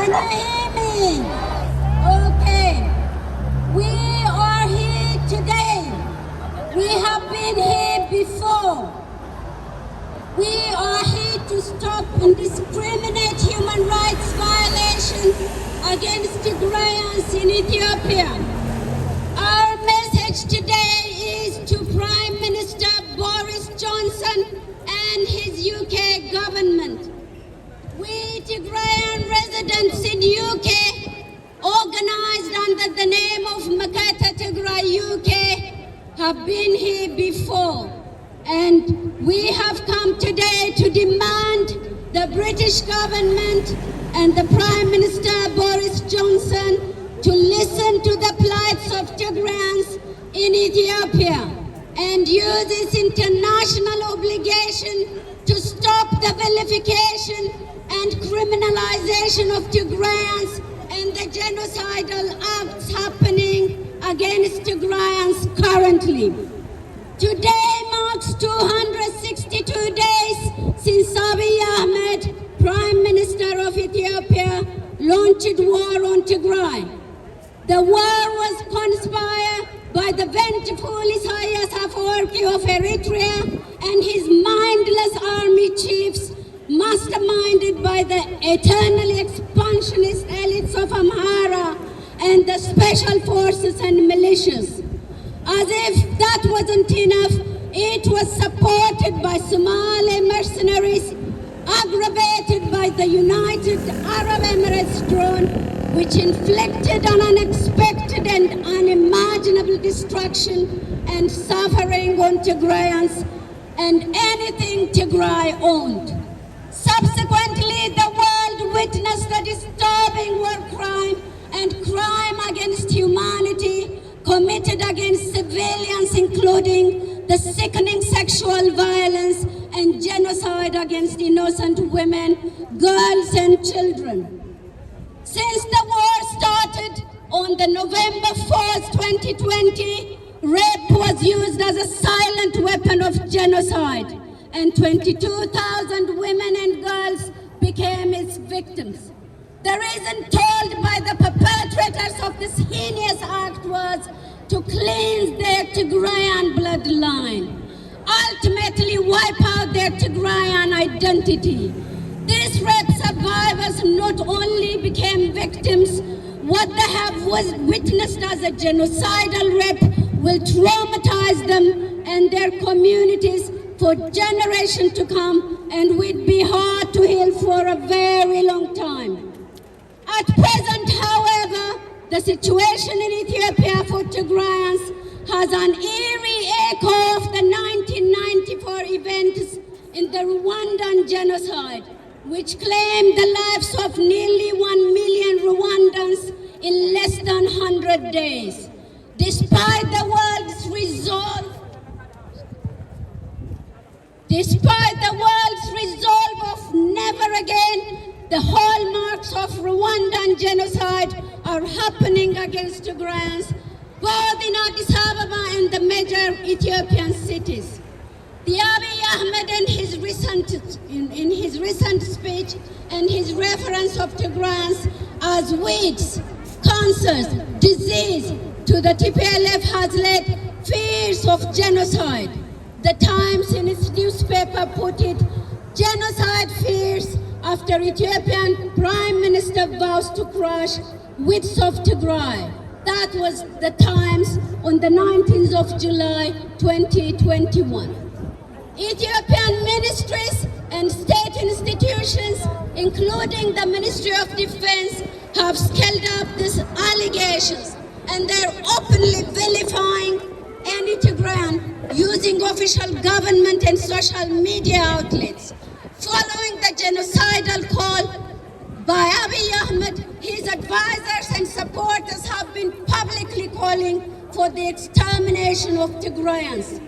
Can you hear me? Okay. We are here today. We have been here before. We are here to stop indiscriminate human rights violations against Tigrayans in Ethiopia. Our message today is to Prime Minister Boris Johnson and his UK government. We Tigrayan residents in UK, organized under the name of Makata Tigray UK, have been here before. And we have come today to demand the British government and the Prime Minister Boris Johnson to listen to the plights of Tigrayans in Ethiopia and use its international obligation to stop the vilification and criminalization of Tigrayans and the genocidal acts happening against Tigrayans currently. Today marks 262 days since Abiy Ahmed, Prime Minister of Ethiopia, launched war on Tigray. The war was conspired by the vengeful Isaias Afwerki of Eritrea and his mindless army chiefs, masterminded by the eternally expansionist elites of Amhara and the special forces and militias. As if that wasn't enough, it was supported by Somali mercenaries, aggravated by the United Arab Emirates drone, which inflicted an unexpected and unimaginable destruction and suffering on Tigrayans and anything Tigray owned. Subsequently, the world witnessed a disturbing war crime and crime against humanity committed against civilians, including the sickening sexual violence and genocide against innocent women, girls, and children. Since the war started on the November 4th, 2020, rape was used as a silent weapon of genocide, and 22,000 women and girls became its victims. The reason told by the perpetrators of this heinous act was to cleanse their Tigrayan bloodline, ultimately wipe out their Tigrayan identity. These rape survivors not only became victims, what they have witnessed as a genocidal rape will traumatize them and their communities for generations to come, and will be hard to heal for a very long time. At present, however, the situation in Ethiopia for Tigrayans has an eerie echo of the 1994 events in the Rwandan genocide, which claimed the lives of nearly 1 million Rwandans in less than 100 days. Despite the world's resolve of never again, the hallmarks of Rwandan genocide are happening against Tigrayans, both in Addis Ababa and the major Ethiopian cities. The Abiy Ahmed in his recent speech and his reference of Tigrayans as weeds, cancers, disease to the TPLF has led fears of genocide. The Times in its newspaper put it, genocide fears after Ethiopian Prime Minister vows to crush wits of Tigray. That was the Times on the 19th of July 2021. Ethiopian ministries and state institutions, including the Ministry of Defense, have scaled up these allegations, and they're openly vilifying any Tigrayan using official government and social media outlets. Following the genocidal call by Abiy Ahmed, his advisors and supporters have been publicly calling for the extermination of Tigrayans.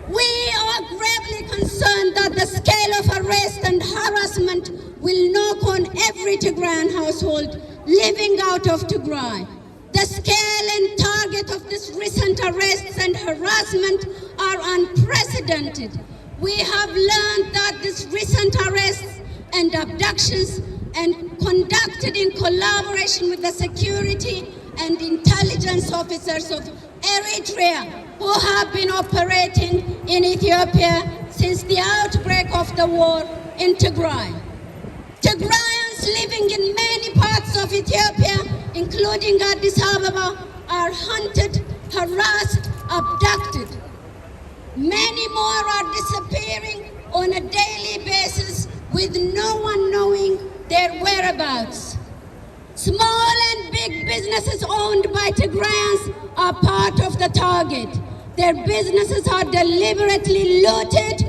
We are gravely concerned that the scale of arrest and harassment will knock on every Tigrayan household living out of Tigray. The scale and target of these recent arrests and harassment are unprecedented. We have learned that these recent arrests and abductions and conducted in collaboration with the security and intelligence officers of Eritrea, who have been operating in Ethiopia since the outbreak of the war in Tigray. Tigrayans living in many parts of Ethiopia, including Addis Ababa, are hunted, harassed, abducted. Many more are disappearing on a daily basis with no one knowing their whereabouts. Small and big businesses owned by Tigrayans are part of the target. Their businesses are deliberately looted,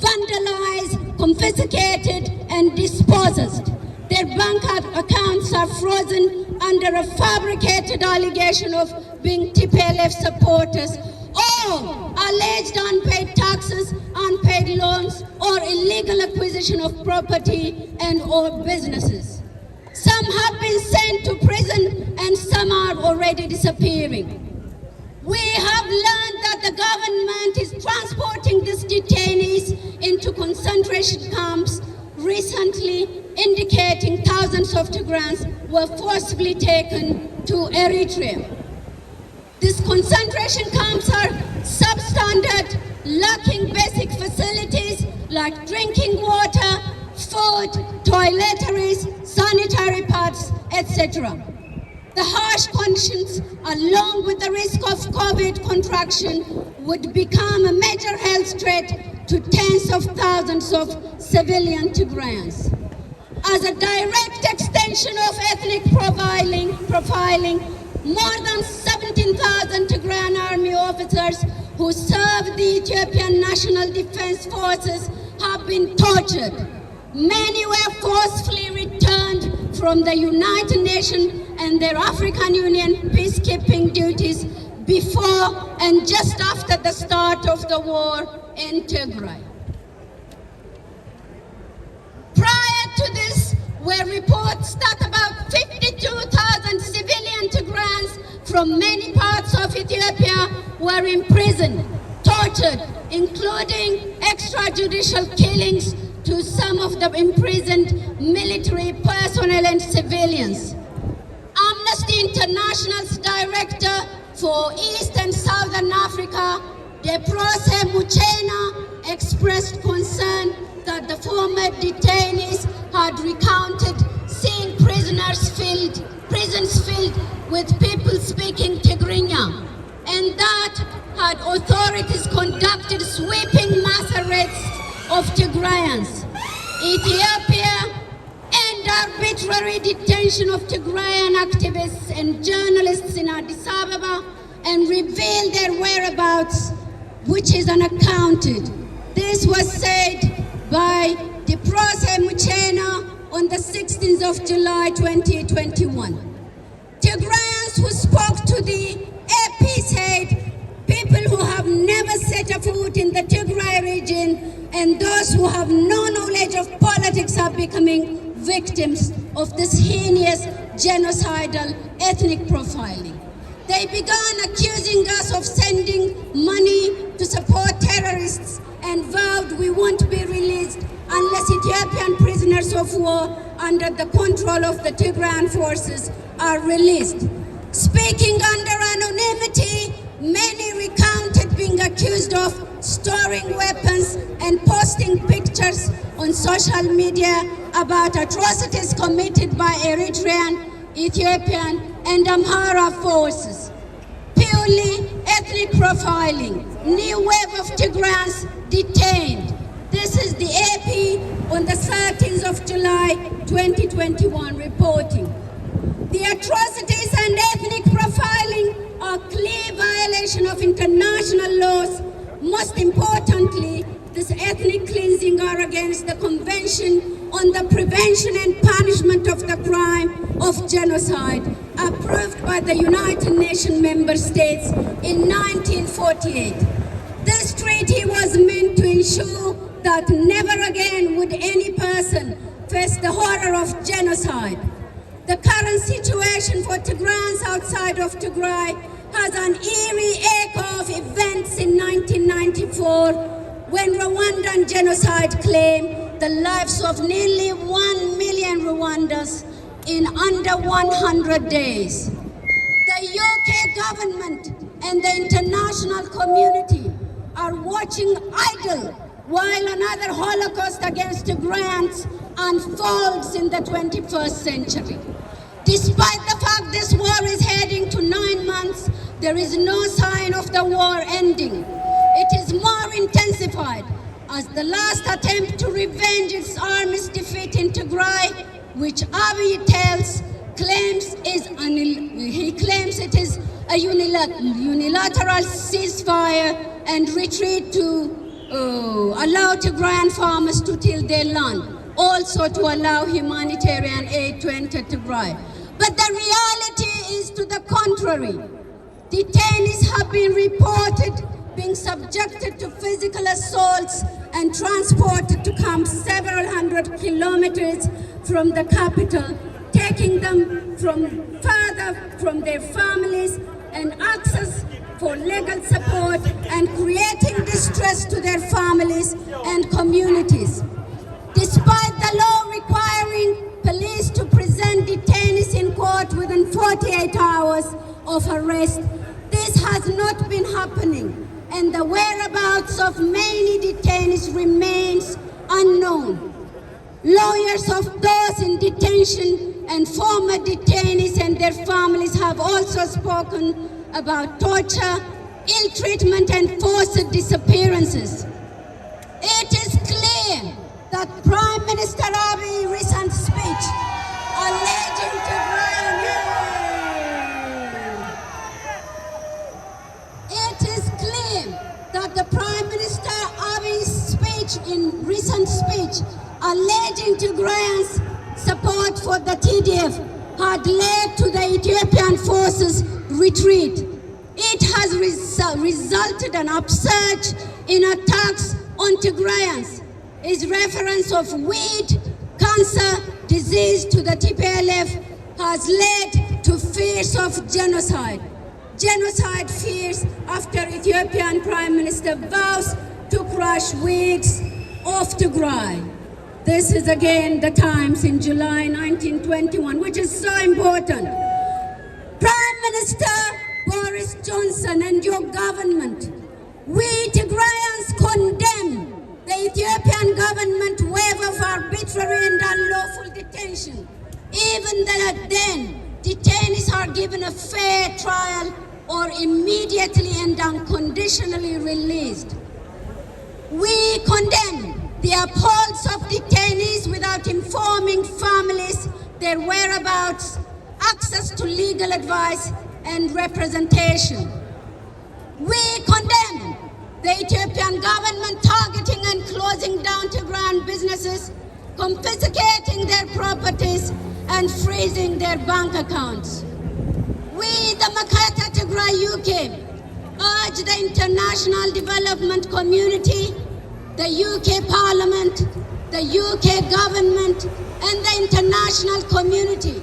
vandalized, confiscated, and dispossessed. Their bank accounts are frozen under a fabricated allegation of being TPLF supporters, or alleged unpaid taxes, unpaid loans, or illegal acquisition of property and or businesses. Some have been sent to prison and some are already disappearing. We have learned that the government is transporting these detainees into concentration camps, recently indicating thousands of Tigrayans were forcibly taken to Eritrea. These concentration camps are substandard, lacking basic facilities like drinking water, food, toiletries, sanitary pads, etc. The harsh conditions, along with the risk of COVID contraction, would become a major health threat to tens of thousands of civilian Tigrayans. As a direct extension of ethnic profiling, more than 17,000 Tigrayan army officers who serve the Ethiopian National Defense Forces have been tortured. Many were forcefully returned from the United Nations and their African Union peacekeeping duties before and just after the start of the war in Tigray. Prior to this were reports that about 52,000 civilian Tigrayans from many parts of Ethiopia were imprisoned, tortured, including extrajudicial killings to some of the imprisoned military personnel and civilians. Amnesty International's director for East and Southern Africa, Boris expressed concern that the former detainees had recounted seeing prisons filled with people speaking Tigrinya, and that had authorities conducted sweeping mass arrests of Tigrayans. Ethiopia and arbitrary detention of Tigrayan activists and journalists in Addis Ababa and revealed their whereabouts, which is unaccounted. This was said by Boris on the 16th of July 2021. Tigrayans who spoke to the AP said people who have never set a foot in the Tigray region and those who have no knowledge of politics are becoming victims of this heinous genocidal ethnic profiling. They began accusing us of sending money to support terrorists and vowed we won't be released unless Ethiopian prisoners of war under the control of the Tigrayan forces are released. Speaking under anonymity, many recounted being accused of storing weapons and posting pictures on social media about atrocities committed by Eritrean, Ethiopian, and Amhara forces. Purely ethnic profiling. New wave of Tigrayans detained. This is the AP on the 13th of July 2021 reporting. The atrocities and ethnic profiling are clear violation of international laws. Most importantly, this ethnic cleansing are against the Convention on the Prevention and Punishment of the Crime of Genocide, approved by the United Nations member states in 1948. This treaty was meant to ensure that never again would any person face the horror of genocide. The current situation for Tigrayans outside of Tigray has an eerie echo of events in 1994 when Rwandan genocide claimed the lives of nearly 1 million Rwandans in under 100 days. The UK government and the international community are watching idle while another Holocaust against Tigrayans unfolds in the 21st century. Despite the fact this war is heading to 9 months, there is no sign of the war ending. It is more intensified as the last attempt to revenge its army's defeat in Tigray, which Abiy claims it is a unilateral ceasefire and retreat to allow Tigrayan farmers to till their land, also to allow humanitarian aid to enter Tigray. But the reality is to the contrary. Detainees have been reported being subjected to physical assaults and transported to camps several hundred kilometers from the capital, taking them further from their families and access for legal support and creating distress to their families and communities. Despite the law requiring police to present detainees in court within 48 hours of arrest, this has not been happening, and the whereabouts of many detainees remains unknown. Lawyers of those in detention and former detainees and their families have also spoken about torture, ill treatment, and forced disappearances. It is clear that Prime Minister Abiy's recent speech alleging It is clear that the Prime Minister Abiy's recent speech alleging Tigrayans' support for the TDF had led to the Ethiopian forces' retreat. It has resulted in an upsurge in attacks on Tigrayans. His reference of weed, cancer, disease to the TPLF has led to fears of genocide. Genocide fears after Ethiopian Prime Minister vows to crush weeds off Tigray. This is again the Times in July 1921, which is so important. Prime Minister Boris Johnson and your government, we Tigrayans condemn the Ethiopian government waiver of arbitrary and unlawful detention. Even then, detainees are given a fair trial or immediately and unconditionally released. We condemn the upholds of detainees without informing families their whereabouts, access to legal advice and representation. We condemn the Ethiopian government targeting and closing down Tigrayan businesses, confiscating their properties and freezing their bank accounts. We, the Makata Tigray UK, urge the international development community, the UK Parliament, the UK government, and the international community,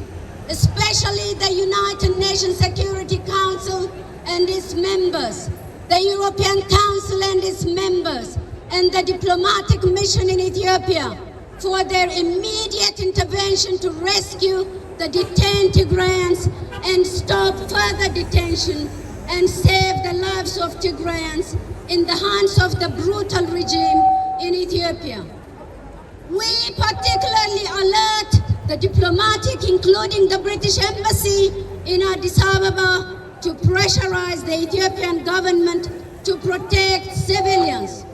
especially the United Nations Security Council and its members, the European Council and its members, and the diplomatic mission in Ethiopia for their immediate intervention to rescue the detained Tigrayans and stop further detention and save the lives of Tigrayans in the hands of the brutal regime in Ethiopia. We particularly alert the diplomatic, including the British Embassy in Addis Ababa, to pressurize the Ethiopian government to protect civilians.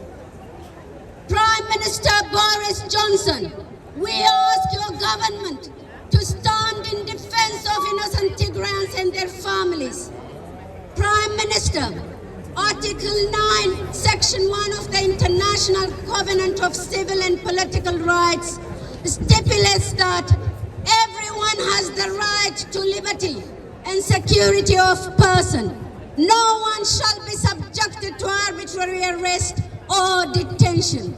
Prime Minister Boris Johnson, we ask your government to stand in defense of innocent Tigrayans and their families. Prime Minister, Article 9, Section 1 of the International Covenant of Civil and Political Rights stipulates that everyone has the right to liberty and security of person. No one shall be subjected to arbitrary arrest or detention.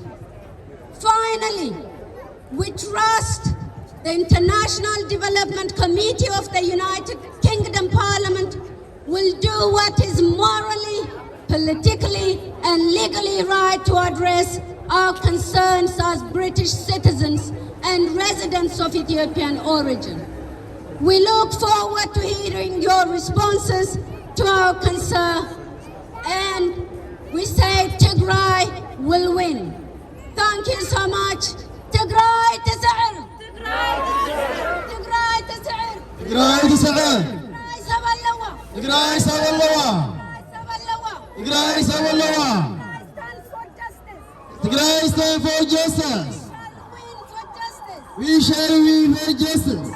Finally, we trust the International Development Committee of the United Kingdom Parliament will do what is morally, politically, and legally right to address our concerns as British citizens and residents of Ethiopian origin. We look forward to hearing your responses to our concern, and we say Tigray will win. Thank you so much. Tigray تسعر. Tigray تسعر. Tigray تسعر. Tigray سبلوا. Tigray سبلوا. Tigray سبلوا. Tigray stand for justice. We shall win for justice.